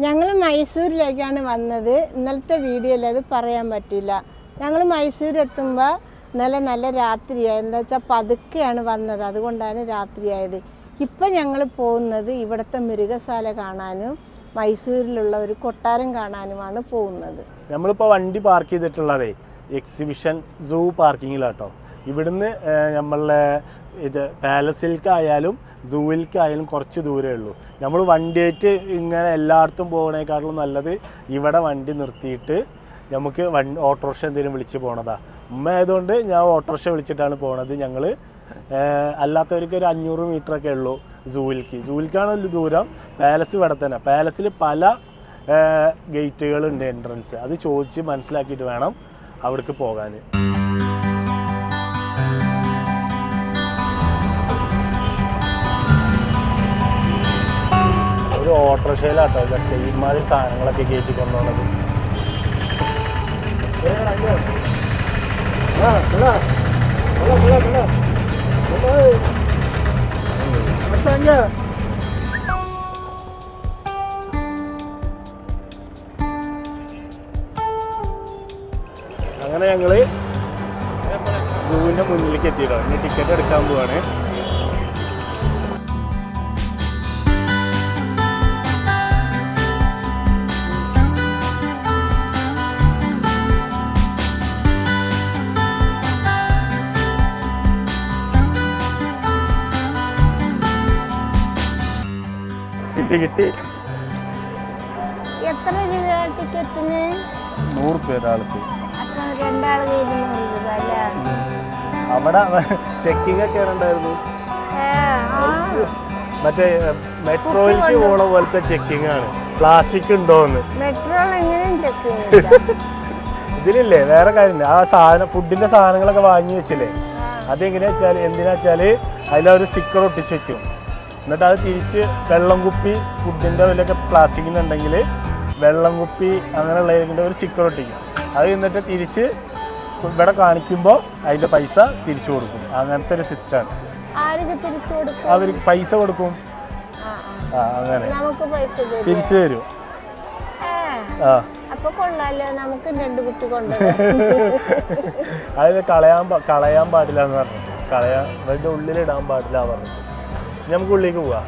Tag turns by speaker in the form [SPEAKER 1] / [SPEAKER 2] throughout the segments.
[SPEAKER 1] ഞങ്ങൾ മൈസൂരിലേക്കാണ് വന്നത്. ഇന്നലത്തെ വീഡിയോയിൽ അത് പറയാൻ പറ്റില്ല. ഞങ്ങൾ മൈസൂർ എത്തുമ്പോൾ ഇന്നലെ നല്ല രാത്രിയായി. എന്താ വെച്ചാൽ പതുക്കെയാണ് വന്നത്, അതുകൊണ്ടാണ് രാത്രിയായത്. ഇപ്പം ഞങ്ങൾ പോകുന്നത് ഇവിടുത്തെ മൃഗശാല കാണാനും മൈസൂരിലുള്ള ഒരു കൊട്ടാരം കാണാനുമാണ് പോകുന്നത്.
[SPEAKER 2] നമ്മളിപ്പോൾ വണ്ടി പാർക്ക് ചെയ്തിട്ടുള്ളതേ എക്സിബിഷൻ സൂ പാർക്കിങ്ങിലാട്ടോ. ഇവിടുന്ന് നമ്മളെ ഇത് പാലസിൽക്കായാലും സൂവിൽക്കായാലും കുറച്ച് ദൂരമേ ഉള്ളൂ. നമ്മൾ വണ്ടിയായിട്ട് ഇങ്ങനെ എല്ലായിടത്തും പോകുന്നതിനേക്കാളും നല്ലത് ഇവിടെ വണ്ടി നിർത്തിയിട്ട് നമുക്ക് ഓട്ടോറിക്ഷ എന്തെങ്കിലും വിളിച്ച് പോകണതാ. ഉമ്മ ആയതുകൊണ്ട് ഞാൻ ഓട്ടോറിക്ഷ വിളിച്ചിട്ടാണ് പോണത്. ഞങ്ങൾ അല്ലാത്തവർക്ക് ഒരു 500 മീറ്ററൊക്കെ ഉള്ളൂ സൂവിൽക്കാണ് ദൂരം. പാലസ് ഇവിടെ തന്നെ. പാലസിൽ പല ഗേറ്റുകളുണ്ട്, എൻട്രൻസ്. അത് ചോദിച്ച് മനസ്സിലാക്കിയിട്ട് വേണം അവിടേക്ക് പോകാൻ. ഒരു ഓട്ടോറിക്ഷയിലാട്ടോ ഇതൊക്കെ ഇമാതിരി സാധനങ്ങളൊക്കെ കയറ്റി കൊണ്ടുപോകുന്നത്. അങ്ങനെ ഞങ്ങള് സൂവിന്റെ മുന്നിലേക്ക് എത്തിയിട്ടോ. ഇനി ടിക്കറ്റ് എടുക്കാൻ പോവാണ്. കിട്ടി.
[SPEAKER 1] എത്ര രൂപ ടിക്കറ്റിന്?
[SPEAKER 2] 100 രൂപ ഒരാൾക്ക്.
[SPEAKER 1] രണ്ടാൾക്ക് 200 രൂപ അല്ലേ?
[SPEAKER 2] അവിടെ ചെക്കിംഗ് ഒക്കെ ഉണ്ടായിരുന്നു. മറ്റേ മെട്രോയിലേക്ക് പോണ പോലത്തെ ചെക്കിംഗ് ആണ്. പ്ലാസ്റ്റിക് ഉണ്ടോന്ന്
[SPEAKER 1] മെട്രോയിൽ എങ്ങനെയും ചെക്കിംഗ്.
[SPEAKER 2] ഇതിലില്ലേ വേറെ കാര്യം, ആ സാധനം ഫുഡിന്റെ സാധനങ്ങളൊക്കെ വാങ്ങി വെച്ചില്ലേ, അതെങ്ങനെയാ വെച്ചാൽ എന്തിനാ വെച്ചാല് അതിലൊരു സ്റ്റിക്കർ ഒട്ടിച്ച് വെക്കും. എന്നിട്ട് അത് തിരിച്ച് വെള്ളം കുപ്പി ഫുഡിൻ്റെ വല്ലൊക്കെ പ്ലാസ്റ്റിക്കിനുണ്ടെങ്കിൽ വെള്ളം കുപ്പി അങ്ങനെയുള്ളതിൻ്റെ ഒരു സ്റ്റിക്കർ ഒട്ടിക്കും. അത് എന്നിട്ട് തിരിച്ച് ഇവിടെ കാണിക്കുമ്പോൾ അതിൻ്റെ പൈസ തിരിച്ചു കൊടുക്കും. അങ്ങനത്തെ ഒരു സിസ്റ്റമാണ്. അവർക്ക് പൈസ കൊടുക്കും. അങ്ങനെ തിരിച്ചു തരും. അത് കളയാൻ പാടില്ല എന്ന് പറഞ്ഞു. അവരുടെ ഉള്ളിലിടാൻ പാടില്ല പറഞ്ഞു. നമുക്ക് ഉള്ളിലേക്ക് പോവാം.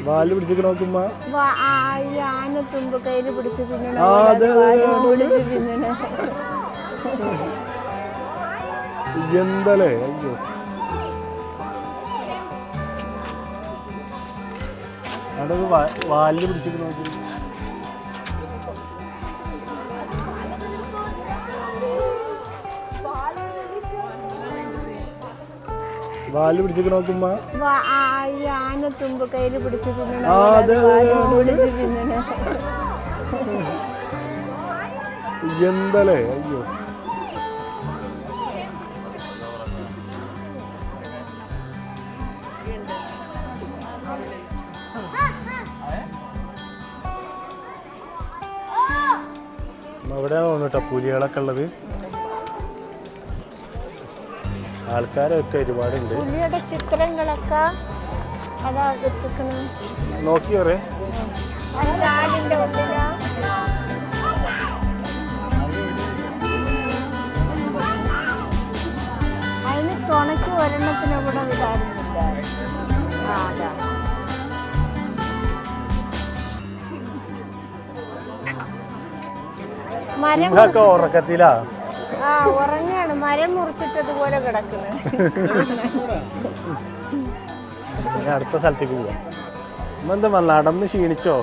[SPEAKER 2] വാല് പിടിച്ചൊക്കെ നോക്കുമ്പോ
[SPEAKER 1] ആനത്തുമ്പ് കയ്യിൽ പിടിച്ച് തിന്നണ.
[SPEAKER 2] എന്തല്ലേ? അയ്യോ, അതൊക്കെ വാലിൽ പിടിച്ചിട്ട് നോക്കി. വാല് പിടിച്ചൊക്കെ നോക്കുമ്പോ
[SPEAKER 1] ആനത്തുമ്പ് കയ്യിൽ പിടിച്ച് തിന്നണ.
[SPEAKER 2] എന്തല്ലേ? അയ്യോ, അവിടെയാണ് തോന്നുന്നു കേട്ടോ പുലികളൊക്കെ ഉള്ളത്. ആൾക്കാരൊക്കെ ഒരുപാടുണ്ട്.
[SPEAKER 1] പുലിയുടെ ചിത്രങ്ങളൊക്കെ അതാ വെച്ചിരിക്കുന്നത്.
[SPEAKER 2] നോക്കി പറയേ.
[SPEAKER 1] അതിന് തുണയ്ക്ക് ഒരെണ്ണത്തിന് ഇവിടെ വിടാറുന്നില്ല.
[SPEAKER 2] ഉറക്കത്തിലാ
[SPEAKER 1] ഉറങ്ങാണ്. മരം മുറിച്ചിട്ടതുപോലെ കിടക്കുന്നു.
[SPEAKER 2] അടുത്ത സ്ഥലത്തേക്ക് പോവാ. എന്താ നടന്ന് ക്ഷീണിച്ചോ?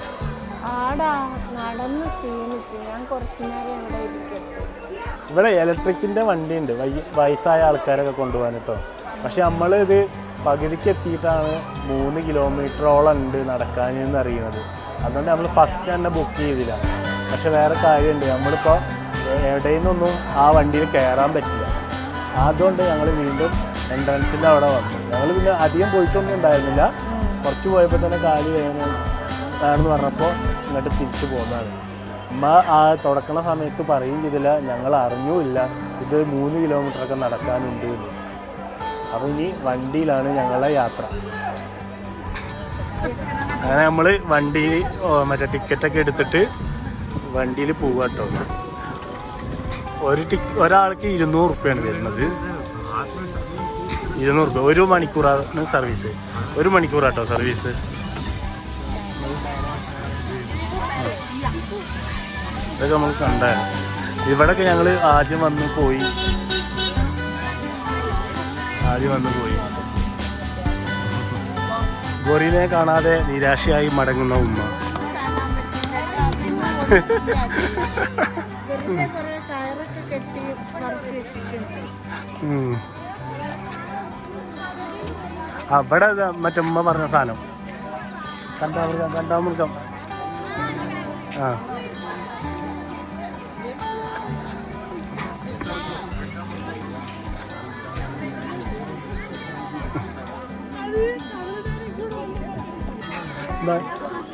[SPEAKER 1] ആടാ, നടന്ന് ക്ഷീണിച്ചു. ഞാൻ കുറച്ചു നേരം ഇവിടെ ഇരിക്കട്ടെ.
[SPEAKER 2] ഇവിടെ ഇലക്ട്രിക്കിന്റെ വണ്ടി ഉണ്ട് വയസ്സായ ആൾക്കാരൊക്കെ കൊണ്ടുപോകാൻ കേട്ടോ. പക്ഷെ നമ്മൾ ഇത് പകുതിക്ക് എത്തിയിട്ടാണ് 3 കിലോമീറ്ററോളം ഉണ്ട് നടക്കാനെന്ന് അറിയുന്നത്. അതുകൊണ്ട് നമ്മൾ ഫസ്റ്റ് തന്നെ ബുക്ക് ചെയ്തില്ല. പക്ഷെ വേറെ കാര്യമുണ്ട്, നമ്മളിപ്പോൾ എവിടെയിൽ നിന്നൊന്നും ആ വണ്ടിയിൽ കയറാൻ പറ്റില്ല. അതുകൊണ്ട് ഞങ്ങൾ വീണ്ടും എൻട്രൻസിൻ്റെ അവിടെ വന്നു. ഞങ്ങൾ പിന്നെ അധികം പോയിട്ടൊന്നും ഉണ്ടായിരുന്നില്ല. കുറച്ച് പോയപ്പോൾ തന്നെ കാല് വേദന ആണെന്ന് പറഞ്ഞപ്പോൾ ഇങ്ങോട്ട് തിരിച്ചു പോകുന്നതാണ്. അമ്മ ആ തുടക്കണ സമയത്ത് പറയും ചെയ്തില്ല, ഞങ്ങൾ അറിഞ്ഞുമില്ല ഇത് 3 കിലോമീറ്ററൊക്കെ നടക്കാനുണ്ട് എന്ന്. അപ്പോൾ ഇനി വണ്ടിയിലാണ് ഞങ്ങളുടെ യാത്ര. അങ്ങനെ നമ്മൾ വണ്ടിയിൽ മറ്റേ ടിക്കറ്റൊക്കെ എടുത്തിട്ട് വണ്ടിയിൽ പോവുക കേട്ടോ. ഒരാൾക്ക് 200 റുപ്യാണ് വരുന്നത്. 200 റുപ്യ 1 മണിക്കൂറാണ് സർവീസ്. 1 മണിക്കൂറാട്ടോ സർവീസ്. ഇതൊക്കെ നമ്മൾ കണ്ടാണ്. ഇവിടെയൊക്കെ ഞങ്ങൾ ആദ്യം വന്ന് പോയി. ഗോറിനെ കാണാതെ നിരാശയായി മടങ്ങുന്ന ഉമ്മ. അവിടെ മറ്റേ ഉമ്മ പറഞ്ഞ സാധനം കണ്ടാമൃഗം. ആ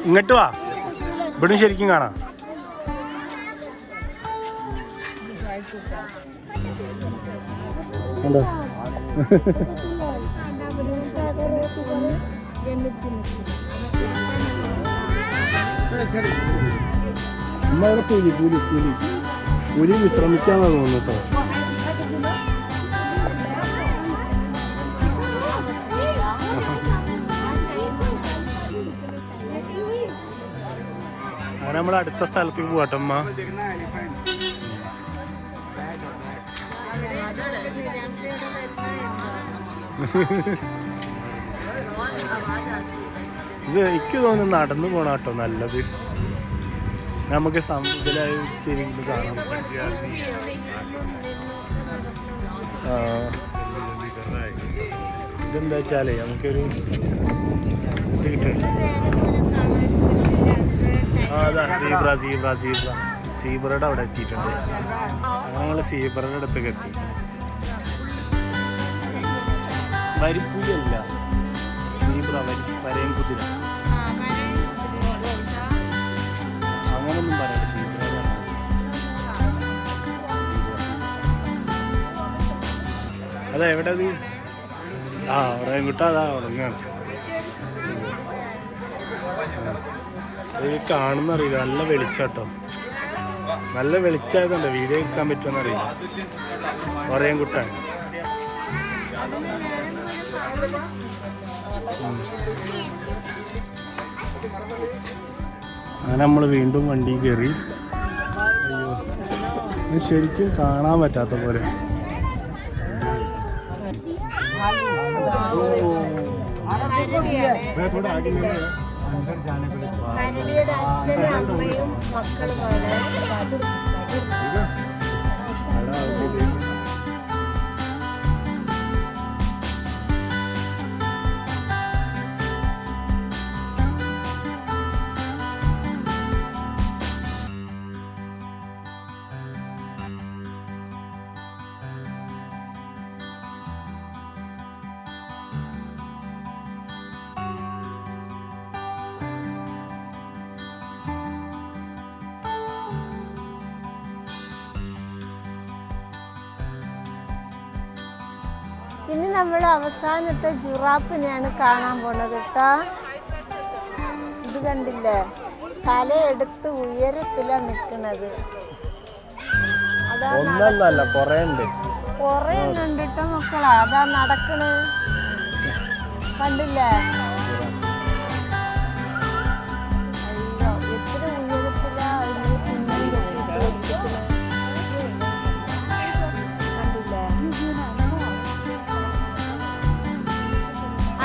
[SPEAKER 2] ഇങ്ങോട്ട് വാ, ഇവിടെ ശരിക്കും കാണാം. കണ്ടോ നമ്മളവിടെ പുലി വിശ്രമിക്കാന്നാ തോന്നുന്നു കേട്ടോ. അങ്ങനെ നമ്മൾ അടുത്ത സ്ഥലത്തേക്ക് പോകട്ടെ അമ്മ. ഇത് എനിക്ക് തോന്നുന്നു നടന്നു പോണ കേട്ടോ നല്ലത്. നമുക്ക് ഇതിലായി തിരിഞ്ഞ് കാണാം. ഇതെന്താ വെച്ചാലേ നമുക്കൊരു ഇത് കിട്ടുന്നുണ്ട്. അതാ സീബ്രയുടെ അവിടെ എത്തിയിട്ടുണ്ട്. അങ്ങനെ ഞങ്ങൾ സീബ്രയുടെ അടുത്തൊക്കെ എത്തി. വരിപ്പുലിയല്ല, സീബ്ര വരയും കുതിര അങ്ങനൊന്നും പറയണ്ട. സീബ്ര അതാ എവിടെ അത്? ആ ഒരേങ്കുട്ട അതാ ഉറങ്ങാണ്. ഇത് കാണുന്നറിയില്ല, നല്ല വെളിച്ചാട്ടോ. നല്ല വെളിച്ചായതുണ്ട്, വീഡിയോ എടുക്കാൻ പറ്റുമെന്നറിയില്ല. ഒരേങ്കുട്ടാണ്. അങ്ങനെ നമ്മൾ വീണ്ടും വണ്ടി കയറി. അയ്യോ, ശരിക്കും കാണാൻ പറ്റാത്ത പോലെ.
[SPEAKER 1] അച്ഛനും അമ്മയും മക്കളുമാണ്. ഇനി നമ്മൾ അവസാനത്തെ ജിറാഫിനെയാണ് കാണാൻ പോണത് കേട്ടോ. ഇത് കണ്ടില്ലേ, തലയെടുത്ത് ഉയരത്തിലാണ് നിൽക്കുന്നത്.
[SPEAKER 2] ഒന്നല്ല കുറേ ഉണ്ട്
[SPEAKER 1] കേട്ടോ മക്കളാ. അതാ നടക്കണ്, കണ്ടില്ലേ? അയ്യോ, എത്ര ഉയരത്തിലാ പിന്നീ കെട്ടിട്ട് കണ്ടില്ലേ?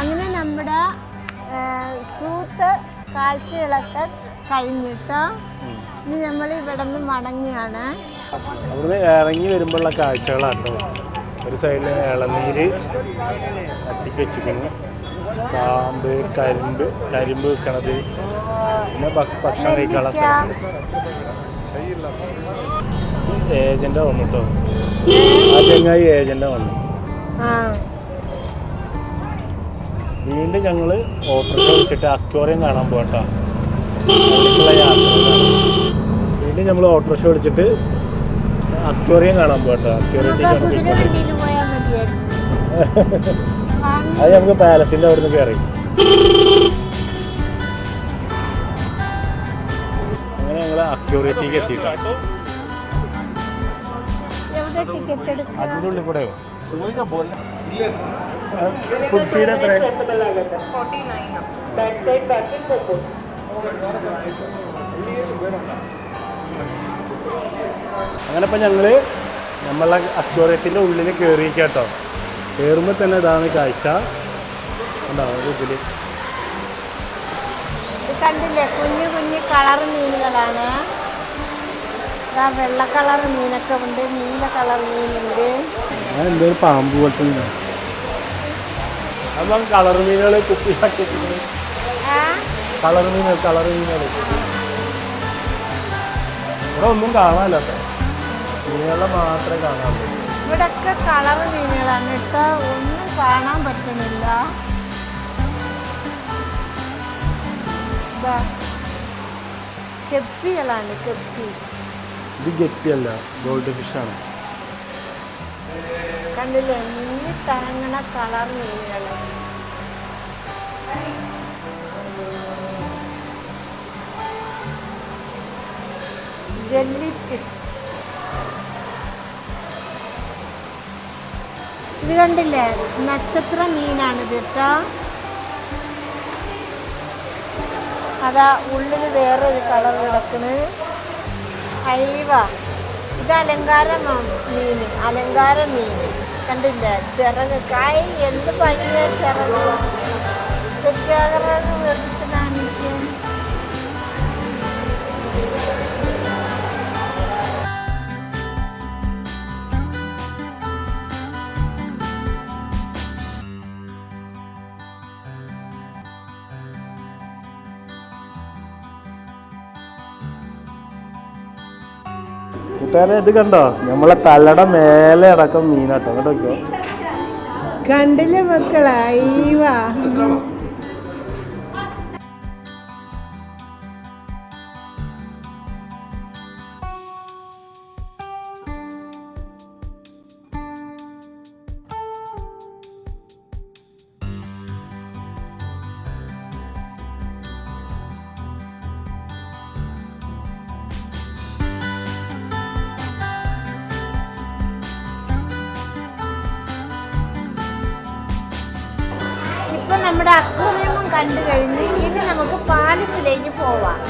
[SPEAKER 1] അങ്ങനെ നമ്മുടെ സൂത്ത് കാഴ്ചകളൊക്കെ കഴിഞ്ഞിട്ടോ. ഇനി നമ്മൾ ഇവിടെ നിന്ന് മടങ്ങുകയാണ്.
[SPEAKER 2] അവിടുന്ന് ഇറങ്ങി വരുമ്പോഴുള്ള കാഴ്ചകളാട്ടോ. ഒരു സൈഡിൽ ഇളനീര് തട്ടിക്ക് വെച്ചിരിക്കുന്നു, പാമ്പ്, കരിമ്പ് വെക്കണത്, പിന്നെ ഭക്ഷണം കഴിക്കാനുള്ള സ്ഥലം. ഏജന്റാ വന്നു കേട്ടോ. ആ ചങ്ങായി ഏജന്റാ വന്നു. വീണ്ടും ഞങ്ങൾ ഓട്ടോറിക്ഷ വിളിച്ചിട്ട് അക്വേറിയം കാണാൻ പോകട്ടോ. അതിലേക്കുള്ള യാത്രകളാണ്. ഇനി നമ്മൾ ഓട്ടോറിക്ഷ വിളിച്ചിട്ട് അക്വേറിയം കാണാൻ പോകട്ടോ. അക്വേറിയത്തേക്കാണ് അത് നമുക്ക് പാലസിൻ്റെ അവിടെ നിന്ന് കയറി. അങ്ങനെ ഞങ്ങൾ അക്വേറിയത്തേക്ക് എത്തിയിട്ടാണ്. അതിൻ്റെ ഉള്ളിൽ കൂടെ ഫുഡ് ഫീഡ് എത്ര? അങ്ങനെ ഇപ്പം ഞങ്ങള് നമ്മളെ അക്വേറിയത്തിൻ്റെ ഉള്ളിൽ കയറിയിക്കാട്ടോ. കയറുമ്പോൾ തന്നെ ഇതാണ് കാഴ്ച. ഉണ്ടാവും ഇതിൽ
[SPEAKER 1] കണ്ടില്ലേ, കുഞ്ഞു കുഞ്ഞു കളർ മീനുകളാണ്. വെള്ള കളർ മീനൊക്കെ ഉണ്ട്, നീല കളർ മീനുണ്ട്.
[SPEAKER 2] അങ്ങനെ എന്തൊരു പാമ്പ് പോലത്തെ അതാണ് കളർ മീനുകൾ കുപ്പിയാക്കി കളർ മീനുകൾ ഇവിടെ ഒന്നും കാണാനല്ല, മീനുകളെ മാത്രമേ കാണാൻ പറ്റൂ.
[SPEAKER 1] ഇവിടൊക്കെ കളർ മീനുകളാണ് കേട്ടോ, ഒന്നും കാണാൻ പറ്റുന്നില്ല. കെപ്പികളാണ്, കെപ്പി.
[SPEAKER 2] ഇത് ഗപ്പിയല്ല, ഗോൾഡ് ഫിഷാണ്.
[SPEAKER 1] കണ്ടില്ലേ, മിന്നി തിളങ്ങണ കളർ മീനുകൾ. Jelly fish. ഇത് കണ്ടില്ലേ, നക്ഷത്ര മീനാണിത് കേട്ടോ. അതാ ഉള്ളിൽ വേറൊരു കളർ കിടക്കണ്. അയവ. ഇത് അലങ്കാര മീൻ, അലങ്കാര മീൻ. കണ്ടില്ല, ചിറക് കായ് എന്ത് ഭംഗിയ ചിറക്. ചിറക് വെറുതെ
[SPEAKER 2] കൂട്ടുകാരെ ഇത് കണ്ടോ, നമ്മളെ തലയുടെ മേലെ അടക്കം മീനാട്ടോ. അങ്ങോട്ട് നോക്കിയോ.
[SPEAKER 1] കണ്ടില്ലേ മക്കളെ, അയ്യവാ. നമ്മുടെ അക്വേറിയം കണ്ടു കഴിഞ്ഞ് ഇനി നമുക്ക് പാലസിലേക്ക് പോവാം.